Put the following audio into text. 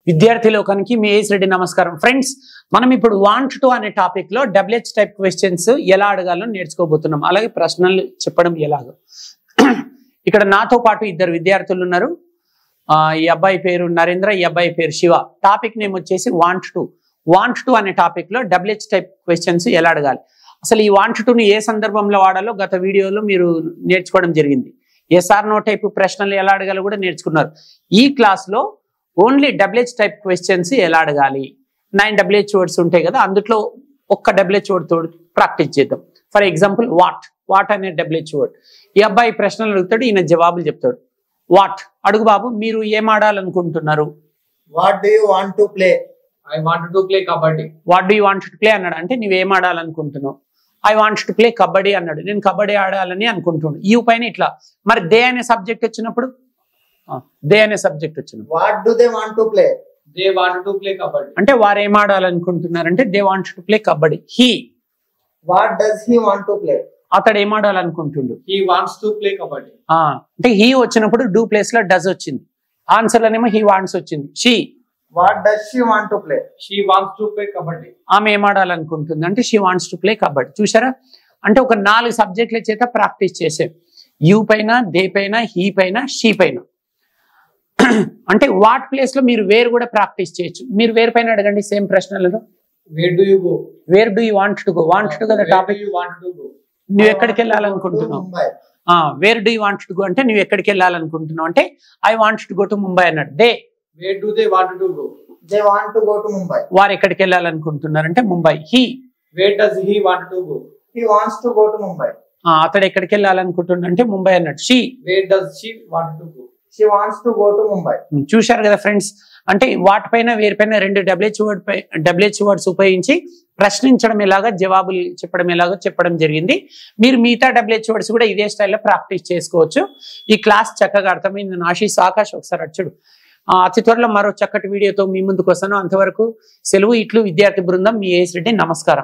విద్యార్థి లోకానికి మీ ఏస్ రెడ్డి నమస్కారం. ఫ్రెండ్స్, మనం ఇప్పుడు వాంట్ టు అనే టాపిక్ లో WH టైప్ క్వశ్చన్స్ ఎలా అడగాలో నేర్చుకోబోతున్నాం. అలాగే ప్రశ్నలు చెప్పడం ఎలాగో. ఇక్కడ నాతో పాటు ఇద్దరు విద్యార్థులు ఉన్నారు. ఈ అబ్బాయి పేరు నరేంద్ర, ఈ అబ్బాయి పేరు శివ. టాపిక్ నేమ్ వచ్చేసి వాంట్ టు అనే టాపిక్ లో WH టైప్ క్వశ్చన్స్ ఎలా అడగాలి. అసలు ఈ వాంట్ టుని ఏ సందర్భంలో వాడాలో గత వీడియోలో మీరు నేర్చుకోవడం జరిగింది. ఎస్ఆర్ నో టైప్ ప్రశ్నలు ఎలా అడగాలో కూడా నేర్చుకున్నారు. ఈ క్లాస్ లో ఓన్లీ WH టైప్ క్వశ్చన్స్ ఎలా అడగాలి, 9 WH వర్డ్స్ ఉంటాయి కదా, అందులో ఒక్క WH వర్డ్ తోడు ప్రాక్టీస్ చేద్దాం. ఫర్ ఎగ్జాంపుల్ వాట్ అనే WH వర్డ్. ఈ అబ్బాయి ప్రశ్నలు అడుగుతాడు, ఈయన జవాబులు చెప్తాడు. వాట్ అడుగు బాబు, మీరు ఏం ఆడాలనుకుంటున్నారు? What do you want to play? I want to play kabaddi. What do you want to play అన్నాడు, అంటే నువ్వేం ఆడాలనుకుంటున్నావు? I want to play kabaddi అన్నాడు, నేను కబడ్డీ ఆడాలని అనుకుంటున్నాను. ఈ పైన ఇట్లా. మరి దే అనే సబ్జెక్ట్ వచ్చినప్పుడు what do they want to play? They want to play kabaddi. అంటే వారు ఏం ఆడాలనుకుంటున్నారు అంటే they want to play kabaddi. He what does he want to play? అతడు ఏం ఆడాలనుకుంటుండు? He wants to play kabaddi. అంటే హీ వచ్చినప్పుడు డూ ప్లేస్ లో డస్ వచ్చింది. ఆన్సర్ లోనేమో హీ వాంట్స్ వచ్చింది. She what does she want to play? She wants to play kabaddi. ఆమె ఏం ఆడాలనుకుంటుంది అంటే she wants to play kabaddi. చూసారా, అంటే ఒక 4 సబ్జెక్టుల చేత ప్రాక్టీస్ చేసే. యూ పైన, దే పైన, హీ పైన, షీ పైన. అంటే వాట్ ప్లేస్ లో మీరు వేర్ కూడా ప్రాక్టీస్ చేయొచ్చు. మీరు వేర్ పైన అడగండి సేమ్ ప్రశ్నలలో. Where do you go? Where do you want to go? Want to కదా టాపిక్. You want to go? నువ్వు ఎక్కడికి వెళ్ళాలనుకుంటున్నావు? Where do you want to go అంటే నువ్వు ఎక్కడికి వెళ్ళాలనుకుంటున్నావు అంటే I want to go to Mumbai అన్నాడు. They where do they want to go? They want to go to Mumbai. వారు ఎక్కడికి వెళ్ళాలనుకుంటున్నారు అంటే Mumbai. He where does he want to go? He wants to go to Mumbai. అతడు ఎక్కడికి వెళ్ళాలనుకుంటున్నా అంటే ముంబై అన్నాడు. She where does she want to go? She wants to go to Mumbai. చూశారు కదా ఫ్రెండ్స్, అంటే వాటిపైన వేరిపైన 2 WH వర్డ్స్ ఉపయోగించి ప్రశ్నించడం ఎలాగా, జవాబులు చెప్పడం ఎలాగో చెప్పడం జరిగింది. మీరు మిగతా WH వర్డ్స్ కూడా ఇదే స్టైల్లో ప్రాక్టీస్ చేసుకోవచ్చు. ఈ క్లాస్ చక్కగా అర్థమైంది. ఆశీస్ ఆకాష్ ఒకసారి అచ్చుడు. అతి త్వరలో మరో చక్కటి వీడియోతో మీ ముందుకు వస్తాను. అంతవరకు సెలవు. ఇట్లు విద్యార్థి బృందం, మీ ఏస్ రెడ్డి. నమస్కారం.